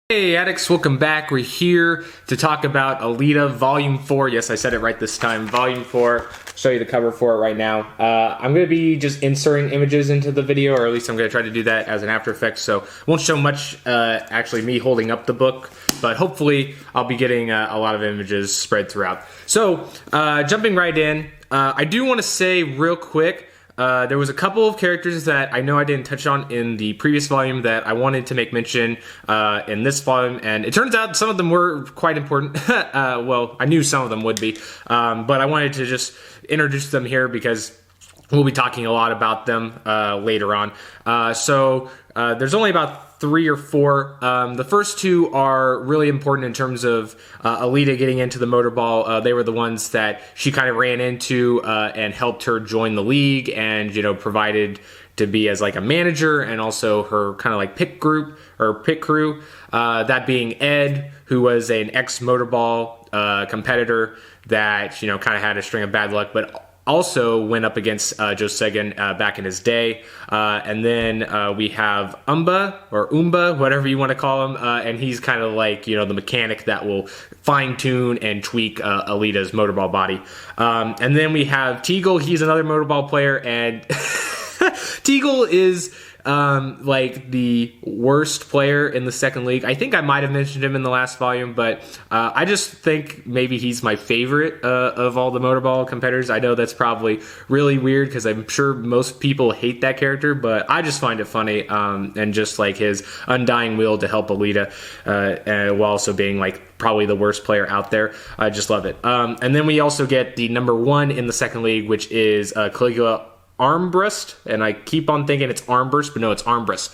Hey Addicts, welcome back. We're here to talk about Alita Volume 4. Yes, I said it right this time. Volume 4. I'll show you the cover for it right now. I'm going to be just inserting images into the video, or at least I'm going to try to do that as an After Effects, so it won't show much actually me holding up the book, but hopefully I'll be getting a lot of images spread throughout. So, jumping right in, I do want to say real quick, there was a couple of characters that I know I didn't touch on in the previous volume that I wanted to make mention in this volume, and it turns out some of them were quite important. Well, I knew some of them would be, but I wanted to just introduce them here because we'll be talking a lot about them later on. There's only about 3 or 4. The first 2 are really important in terms of Alita getting into the Motorball. They were the ones that she kind of ran into and helped her join the league, and provided to be as like a manager, and also her kind of like pit group or pit crew. That being Ed, who was an ex-Motorball competitor that kind of had a string of bad luck, but also went up against Joe Sagan back in his day. And then we have Umba, whatever you want to call him, and he's kind of like, the mechanic that will fine-tune and tweak Alita's Motorball body. And then we have Teagle. He's another Motorball player, and Teagle is like the worst player in the second league. I think I might have mentioned him in the last volume, but I just think maybe he's my favorite of all the Motorball competitors. I know that's probably really weird because I'm sure most people hate that character, but I just find it funny, and just like his undying will to help Alita, while also being like probably the worst player out there. I just love it. And then we also get the number 1 in the second league, which is Caligula Armbrust, and I keep on thinking it's Armburst, but no, it's Armbrust.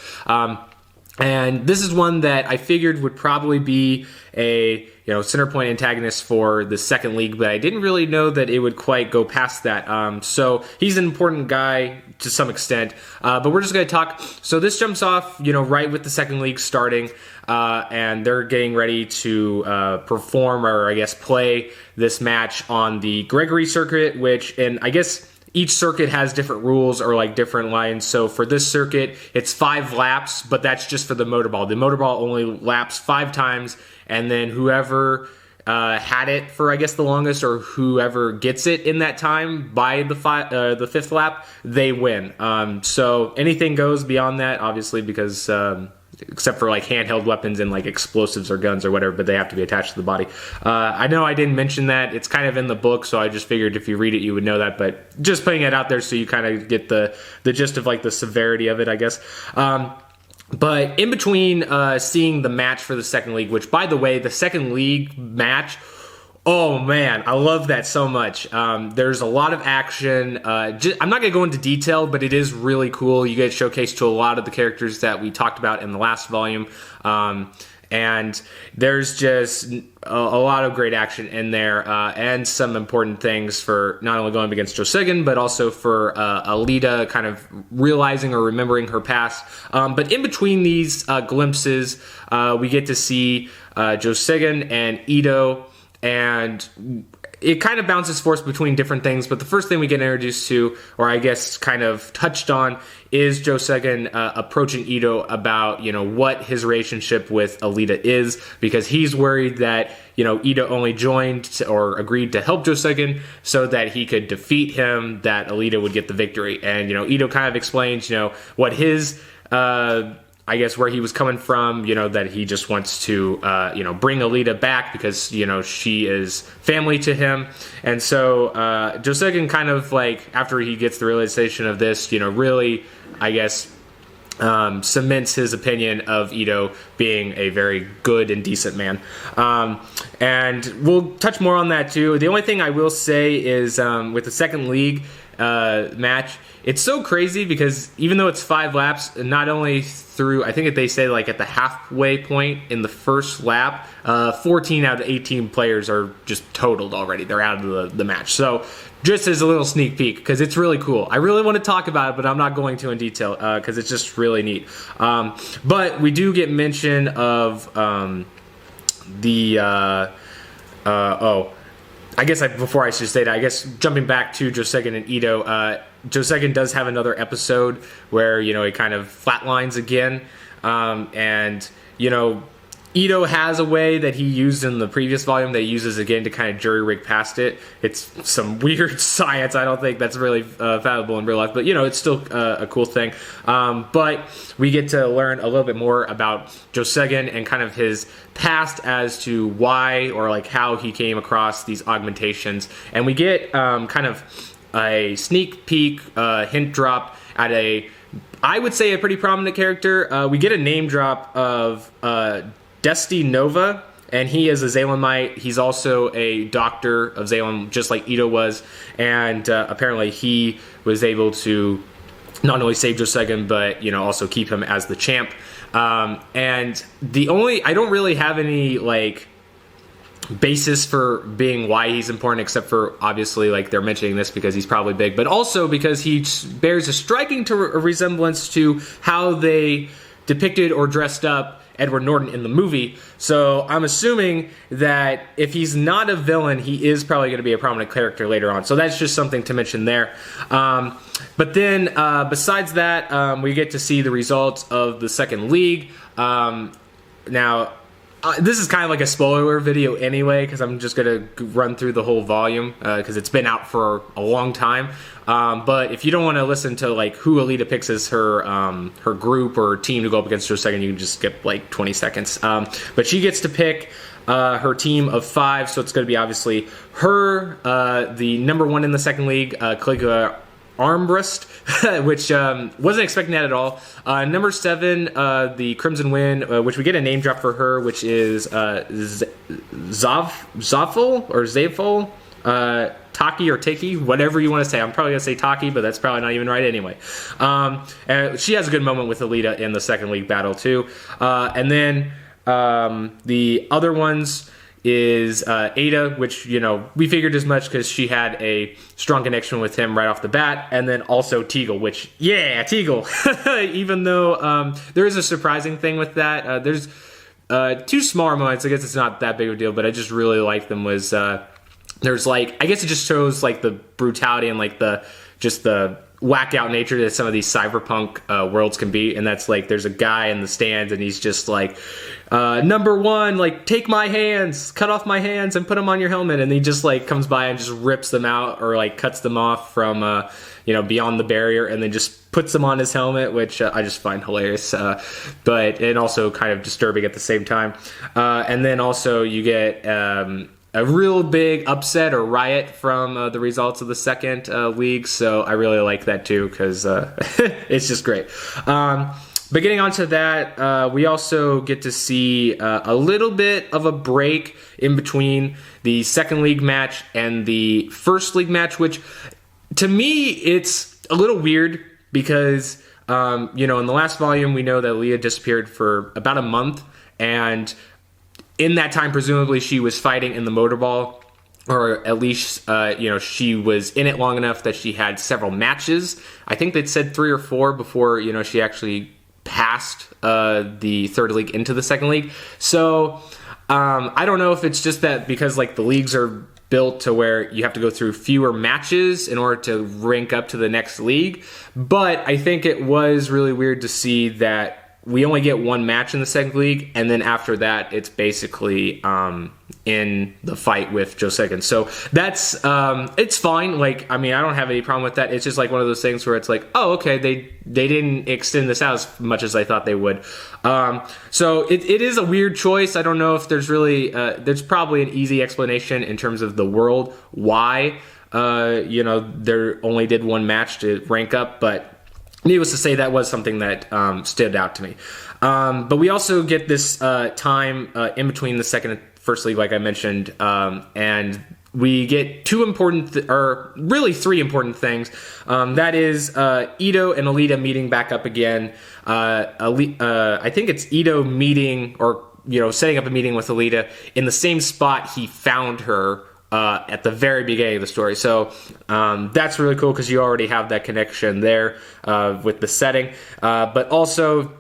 And this is one that I figured would probably be a center point antagonist for the second league, but I didn't really know that it would quite go past that. So he's an important guy to some extent, but we're just going to talk. So this jumps off, right with the second league starting, and they're getting ready to perform, or I guess play this match on the Gregory circuit, and I guess each circuit has different rules or like different lines. So for this circuit, it's 5 laps, but that's just for the Motorball. The Motorball only laps 5 times, and then whoever had it for, I guess, the longest, or whoever gets it in that time by the 5th lap, they win. So anything goes beyond that, obviously, because except for like handheld weapons and like explosives or guns or whatever, but they have to be attached to the body. I know I didn't mention that. It's kind of in the book, so I just figured if you read it, you would know that, but just putting it out there so you kind of get the gist of like the severity of it, I guess. But in between seeing the match for the second league, which, by the way, the second league match, oh man, I love that so much. There's a lot of action. I'm not going to go into detail, but it is really cool. You get showcased to a lot of the characters that we talked about in the last volume. And there's just a lot of great action in there, and some important things for not only going against Joe Sagan, but also for Alita kind of realizing or remembering her past. But in between these glimpses, we get to see Joe Sagan and Ito, and it kind of bounces forth between different things, but the first thing we get introduced to, or I guess kind of touched on, is Joe Sagan approaching Ito about, what his relationship with Alita is, because he's worried that, Ito only joined or agreed to help Joe Sagan so that he could defeat him, that Alita would get the victory. And, Ito kind of explains, what his I guess where he was coming from, that he just wants to, bring Alita back because, she is family to him. And so Joe Sagan kind of like, after he gets the realization of this, really, I guess, cements his opinion of Ito being a very good and decent man. And we'll touch more on that too. The only thing I will say is with the second league match, it's so crazy because even though it's 5 laps, not only through, I think they say like at the halfway point in the first lap, 14 out of 18 players are just totaled already. They're out of the match. So just as a little sneak peek, because it's really cool. I really want to talk about it, but I'm not going to in detail because it's just really neat. But we do get mention of I guess before I should say that, I guess jumping back to Joe Sagan and Ito, Joe Sagan does have another episode where, he kind of flatlines again. And, Ito has a way that he used in the previous volume that he uses again to kind of jury-rig past it. It's some weird science. I don't think that's really valuable in real life, but, you know, it's still a cool thing. But we get to learn a little bit more about Josegen and kind of his past as to why or, like, how he came across these augmentations. And we get kind of a sneak peek, hint drop at I would say a pretty prominent character. We get a name drop of Desti Nova, and he is a Zalemite. He's also a doctor of Zalem, just like Ito was, and apparently he was able to not only save Josegen, but, you know, also keep him as the champ. And I don't really have any, like, basis for being why he's important, except for obviously, like, they're mentioning this because he's probably big, but also because he bears a striking resemblance to how they depicted or dressed up Edward Norton in the movie. So I'm assuming that if he's not a villain, he is probably going to be a prominent character later on. So that's just something to mention there. But then besides that, we get to see the results of the second league. Now, this is kind of like a spoiler video anyway, because I'm just going to run through the whole volume, because it's been out for a long time. But if you don't want to listen to, like, who Alita picks as her group or team to go up against Josegen, you can just skip like 20 seconds. But she gets to pick her team of 5, so it's going to be obviously her, the number 1 in the second league, Caligula Armbrust, which wasn't expecting that at all. Number 7, the Crimson Wind, which we get a name drop for her, which is Zaful or Zaful, Taki or Taki, whatever you want to say. I'm probably going to say Taki, but that's probably not even right anyway. And she has a good moment with Alita in the second league battle too. And then the other ones is Ada, which, you know, we figured as much because she had a strong connection with him right off the bat, and then also Teagle, which, yeah, Teagle. Even though there is a surprising thing with that. There's 2 smaller moments. I guess it's not that big of a deal, but I just really like them. Was there's, like, I guess it just shows, like, the brutality and, like, the whack-out nature that some of these cyberpunk worlds can be. And that's, like, there's a guy in the stands and he's just like, number 1, like, take my hands, cut off my hands and put them on your helmet. And he just, like, comes by and just rips them out or, like, cuts them off from, you know, beyond the barrier, and then just puts them on his helmet, which I just find hilarious. But and also kind of disturbing at the same time. And then also you get a real big upset or riot from the results of the second league, so I really like that too, because it's just great. But getting onto that, we also get to see a little bit of a break in between the second league match and the first league match, which to me, it's a little weird because, you know, in the last volume, we know that Leah disappeared for about a month, and in that time, presumably, she was fighting in the Motorball, or at least, you know, she was in it long enough that she had several matches. I think they'd said 3 or 4 before, you know, she actually passed the third league into the second league. So I don't know if it's just that because, like, the leagues are built to where you have to go through fewer matches in order to rank up to the next league. But I think it was really weird to see that we only get 1 match in the second league, and then after that, it's basically in the fight with Josegen. So that's it's fine. Like, I mean, I don't have any problem with that. It's just like one of those things where it's like, oh, okay, they didn't extend this out as much as I thought they would. So it is a weird choice. I don't know if there's really there's probably an easy explanation in terms of the world why you know, they only did 1 match to rank up, but needless to say, that was something that stood out to me. But we also get this time in between the second and first league, like I mentioned, and we get 2 important, or really 3 important things. That is Ito and Alita meeting back up again. I think it's Ito meeting, or, you know, setting up a meeting with Alita in the same spot he found her at the very beginning of the story. So that's really cool because you already have that connection there with the setting. But also,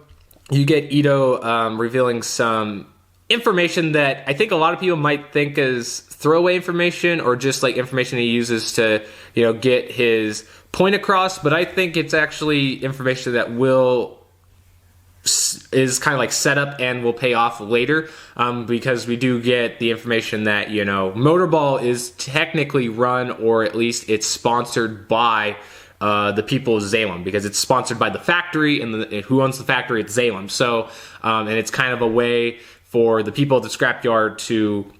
you get Ito revealing some information that I think a lot of people might think is throwaway information or just like information he uses to, you know, get his point across. But I think it's actually information that will is kind of like set up and will pay off later, because we do get the information that, you know, Motorball is technically run, or at least it's sponsored by the people of Salem, because it's sponsored by the factory, and who owns the factory? It's Salem. So, and it's kind of a way for the people at the scrapyard to,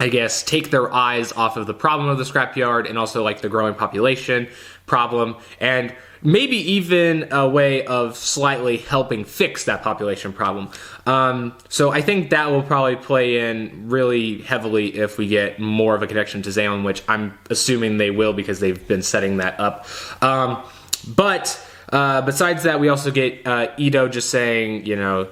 I guess, take their eyes off of the problem of the scrapyard, and also like the growing population problem, and maybe even a way of slightly helping fix that population problem. So I think that will probably play in really heavily if we get more of a connection to Salem, which I'm assuming they will, because they've been setting that up. But besides that, we also get Ito just saying, you know,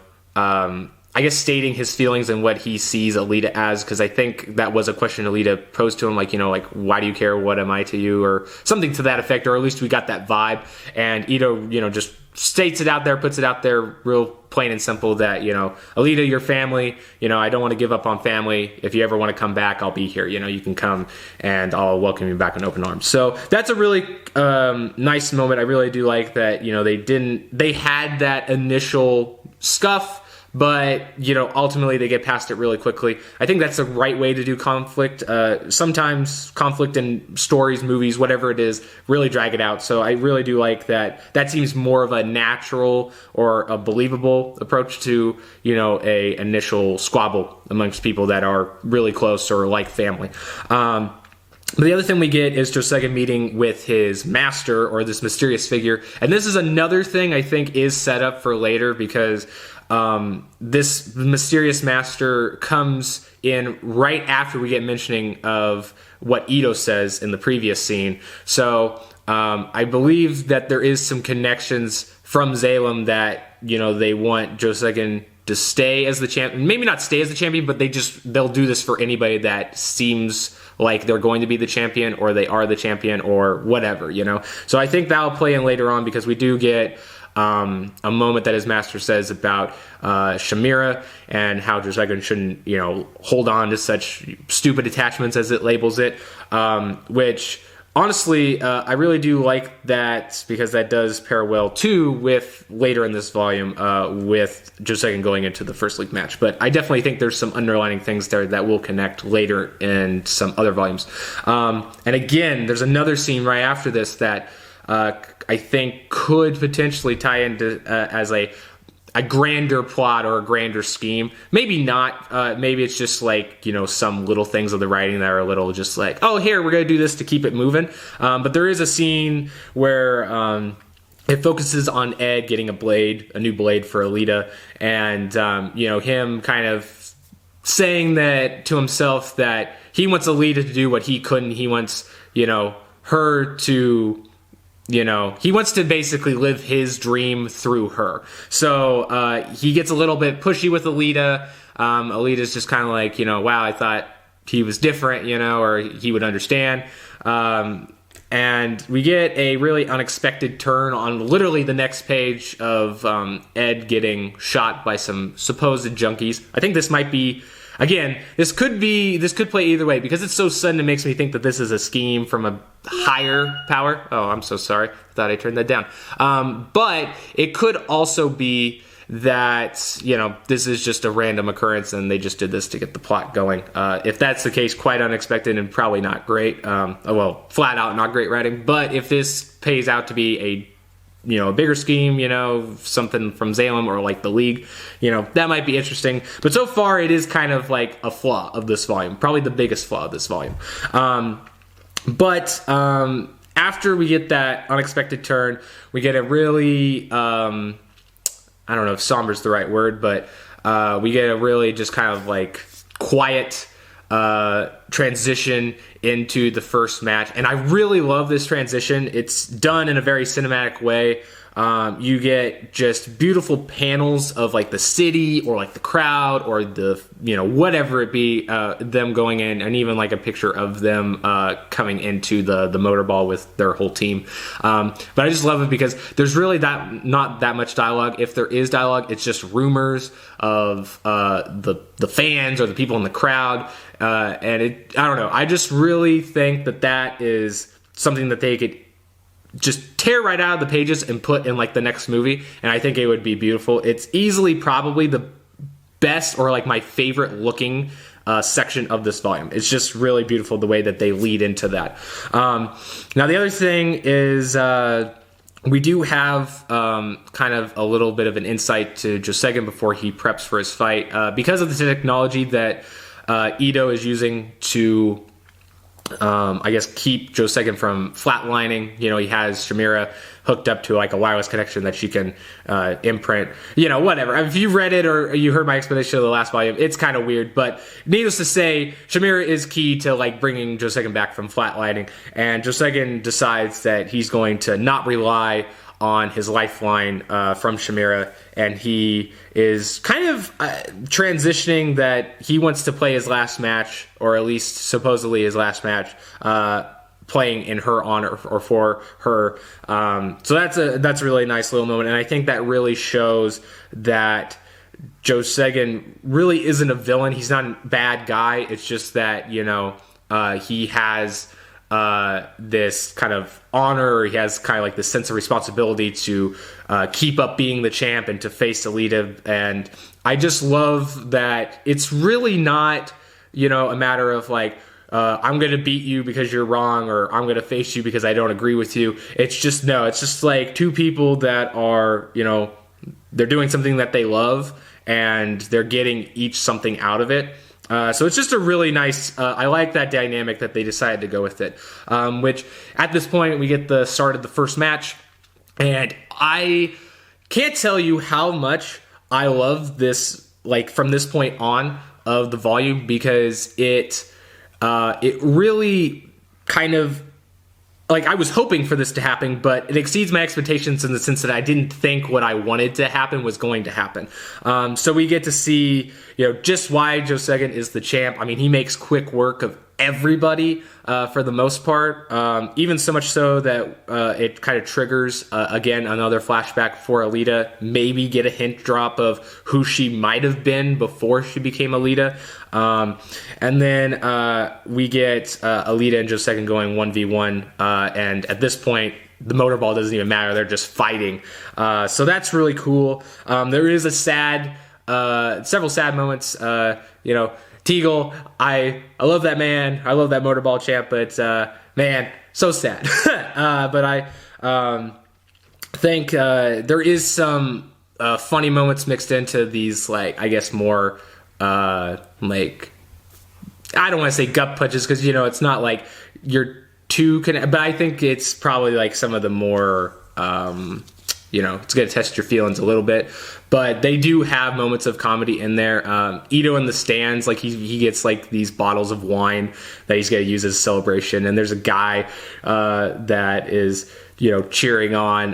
I guess stating his feelings and what he sees Alita as, because I think that was a question Alita posed to him, like, you know, like, why do you care? What am I to you? Or something to that effect, or at least we got that vibe. And Ito, you know, just states it out there, puts it out there real plain and simple that, you know, Alita, your family, you know, I don't want to give up on family. If you ever want to come back, I'll be here. You know, you can come and I'll welcome you back in open arms. So that's a really nice moment. I really do like that, you know, they had that initial scuff, but, you know, ultimately they get past it really quickly. I think that's the right way to do conflict. Sometimes conflict in stories, movies, whatever it is, really drag it out. So I really do like that. That seems more of a natural or a believable approach to, you know, a initial squabble amongst people that are really close or like family. But the other thing we get is Josegen meeting with his master, or this mysterious figure. And this is another thing I think is set up for later, because this mysterious master comes in right after we get mentioning of what Ito says in the previous scene. So I believe that there is some connections from Salem that, you know, they want Josegen to stay as the champion. Maybe not stay as the champion, but they'll do this for anybody that seems like they're going to be the champion, or they are the champion, or whatever, you know. So I think that'll play in later on, because we do get a moment that his master says about Shamira, and how Josegen shouldn't, you know, hold on to such stupid attachments, as it labels it, which honestly, I really do like that, because that does pair well too with later in this volume with Josegen going into the first league match. But I definitely think there's some underlining things there that will connect later in some other volumes. And again, there's another scene right after this that I think could potentially tie into as a grander plot or a grander scheme. Maybe not. Maybe it's just like, you know, some little things of the writing that are a little just like, oh, here, we're going to do this to keep it moving. But there is a scene where it focuses on Ed getting a new blade for Alita, and, you know, him kind of saying that to himself, that he wants Alita to do what he couldn't. He wants, you know, her to... You know, he wants to basically live his dream through her. So he gets a little bit pushy with Alita. Alita's just kind of like, you know, wow, I thought he was different, you know, or he would understand. And we get a really unexpected turn on literally the next page of Ed getting shot by some supposed junkies. I think this might be... Again, this could play either way, because it's so sudden. It makes me think that this is a scheme from a higher power. Oh, I'm so sorry. I thought I turned that down. But it could also be that, you know, this is just a random occurrence and they just did this to get the plot going. If that's the case, quite unexpected and probably not great. Well, flat out not great writing. But if this pays out to be a bigger scheme, something from Salem or like the League, that might be interesting. But so far it is kind of like a flaw of this volume, probably the biggest flaw of this volume. But after we get that unexpected turn, we get a really, I don't know if somber is the right word, but we get a really just kind of like quiet transition into the first match. And I really love this transition. It's done in a very cinematic way. You get just beautiful panels of like the city or like the crowd or the, whatever it be, them going in, and even like a picture of them coming into the Motorball with their whole team. But I just love it because there's really not that much dialogue. If there is dialogue, it's just rumors of the fans or the people in the crowd. And I don't know. I just really think that is something that they could just tear right out of the pages and put in like the next movie, and I think it would be beautiful. It's easily probably the best or like my favorite looking section of this volume. It's just really beautiful the way that they lead into that. Now the other thing is we do have kind of a little bit of an insight to Josegen before he preps for his fight, because of the technology that Ito is using to I guess keep Josegen from flatlining. You know, he has Shamira hooked up to like a wireless connection that she can imprint, you know, whatever. I mean, if you read it or you heard my explanation of the last volume, it's kind of weird, but needless to say, Shamira is key to like bringing Josegen back from flatlining, and Josegen decides that he's going to not rely on his lifeline from Shamira, and he is kind of transitioning that he wants to play his last match, or at least supposedly his last match, playing in her honor or for her. So that's a really nice little moment, and I think that really shows that Josegen really isn't a villain. He's not a bad guy. It's just that, you know, he has this kind of honor, or he has kind of like this sense of responsibility to keep up being the champ and to face Alita. And I just love that it's really not, you know, a matter of like, I'm going to beat you because you're wrong, or I'm going to face you because I don't agree with you. It's just, no, it's just like two people that are, you know, they're doing something that they love and they're getting each something out of it. So it's just a really nice, I like that dynamic that they decided to go with it, which at this point we get the start of the first match, and I can't tell you how much I love this, like from this point on of the volume, because it really kind of, like, I was hoping for this to happen, but it exceeds my expectations in the sense that I didn't think what I wanted to happen was going to happen. So we get to see, you know, just why Josegen is the champ. I mean, he makes quick work of everybody for the most part, even so much so that it kind of triggers, again, another flashback for Alita. Maybe get a hint drop of who she might have been before she became Alita. And then we get Alita and Josegen going 1v1, and at this point, the motorball doesn't even matter. They're just fighting. So that's really cool. There is a several sad moments. You know, Teagle, I love that man. I love that motorball champ, but man, so sad. But I think there is some funny moments mixed into these, like, I guess more like, I don't want to say gut punches, because, you know, it's not like you're too but I think it's probably like some of the more you know, it's going to test your feelings a little bit, but they do have moments of comedy in there. Ito in the stands, like he gets like these bottles of wine that he's going to use as a celebration, and there's a guy that is, you know, cheering on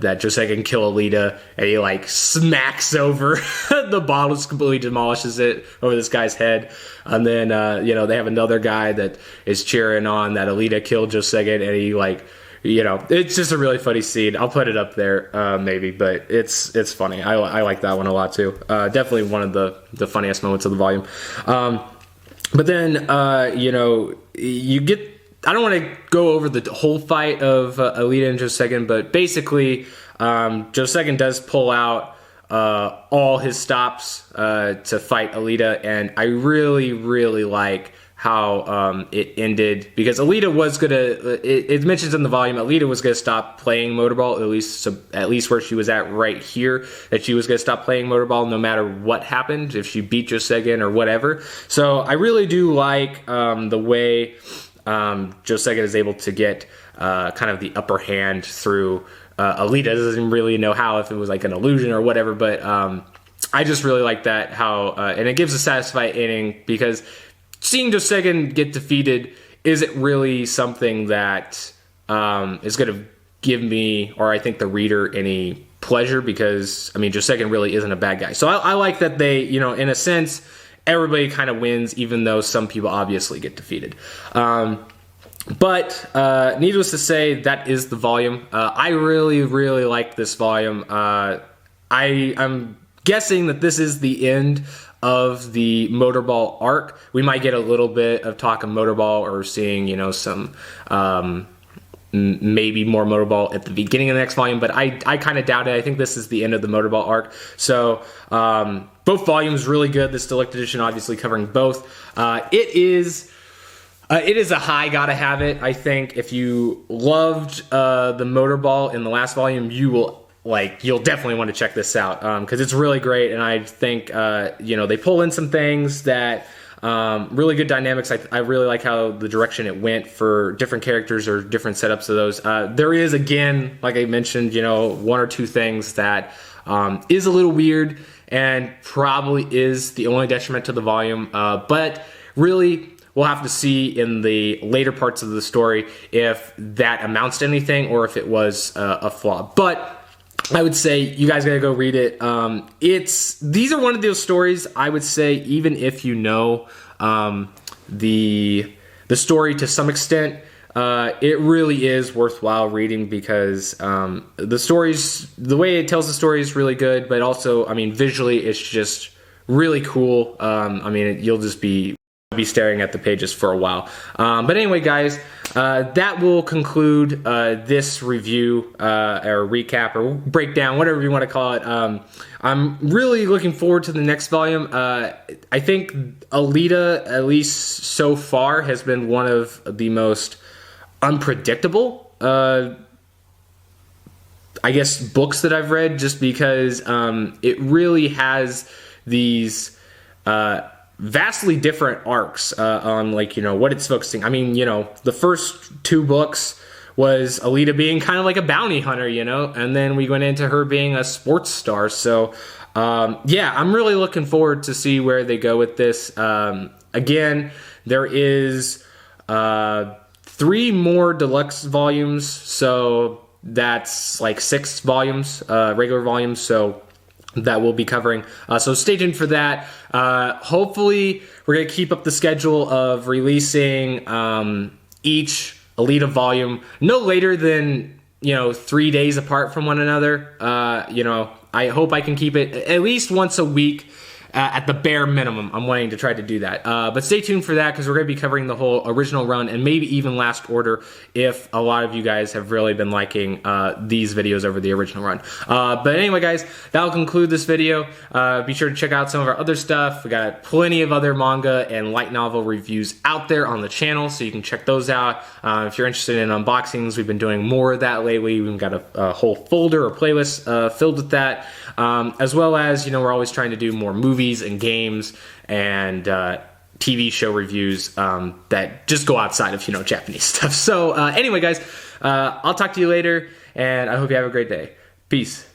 that Josegen can kill Alita, and he like smacks over the bottles, completely demolishes it over this guy's head. And then you know, they have another guy that is cheering on that Alita killed Josegen, and he, like, you know, it's just a really funny scene. I'll put it up there maybe, but it's funny. I like that one a lot too. Definitely one of the funniest moments of the volume. But then you know, you get, I don't want to go over the whole fight of Alita and Josegen, but basically Josegen does pull out all his stops to fight Alita, and I really, really like how it ended, because Alita was gonna, it mentions in the volume, Alita was gonna stop playing Motorball, at least where she was at right here, that she was gonna stop playing Motorball no matter what happened, if she beat Josegen or whatever. So I really do like the way Josegen is able to get kind of the upper hand through Alita. Doesn't really know how, if it was like an illusion or whatever, but I just really like that, how and it gives a satisfying ending, because seeing Josegen get defeated isn't really something that is going to give me, or I think the reader, any pleasure, because, I mean, Josegen really isn't a bad guy. So I like that they, you know, in a sense, everybody kind of wins, even though some people obviously get defeated. But needless to say, that is the volume. I really, really like this volume. I'm guessing that this is the end of the Motorball arc. We might get a little bit of talk of Motorball, or seeing, you know, some maybe more Motorball at the beginning of the next volume, but I kind of doubt it. I think this is the end of the Motorball arc. So both volumes really good. This Deluxe Edition obviously covering both. It is a high gotta have it. I think if you loved the Motorball in the last volume, you'll definitely want to check this out because it's really great. And I think they pull in some things that really good dynamics. I really like how the direction it went for different characters or different setups of those. There is, again, like I mentioned, one or two things that is a little weird and probably is the only detriment to the volume. But really, we'll have to see in the later parts of the story if that amounts to anything or if it was a flaw. But I would say you guys gotta go read it. These are one of those stories, I would say, even if you know the story to some extent, it really is worthwhile reading because the way it tells the story is really good, but also, I mean, visually it's just really cool. You'll just be staring at the pages for a while. But anyway, guys, that will conclude this review or recap or breakdown, whatever you want to call it. I'm really looking forward to the next volume. I think Alita, at least so far, has been one of the most unpredictable, I guess, books that I've read, just because it really has these vastly different arcs on what it's focusing. I mean, the first two books was Alita being kind of like a bounty hunter, and then we went into her being a sports star. So yeah, I'm really looking forward to see where they go with this. Again, there is 3 more deluxe volumes, so that's like 6 volumes, regular volumes. So that we'll be covering. So stay tuned for that. Hopefully, we're going to keep up the schedule of releasing each Alita volume no later than 3 days apart from one another. I hope I can keep it at least once a week. At the bare minimum, I'm wanting to try to do that. But stay tuned for that because we're going to be covering the whole original run and maybe even Last Order if a lot of you guys have really been liking these videos over the original run. But anyway, guys, that'll conclude this video. Be sure to check out some of our other stuff. We got plenty of other manga and light novel reviews out there on the channel, so you can check those out. If you're interested in unboxings, we've been doing more of that lately. We've got a whole folder or playlist filled with that. As well as, we're always trying to do more movies and games and TV show reviews that just go outside of, Japanese stuff. So anyway, guys, I'll talk to you later, and I hope you have a great day. Peace.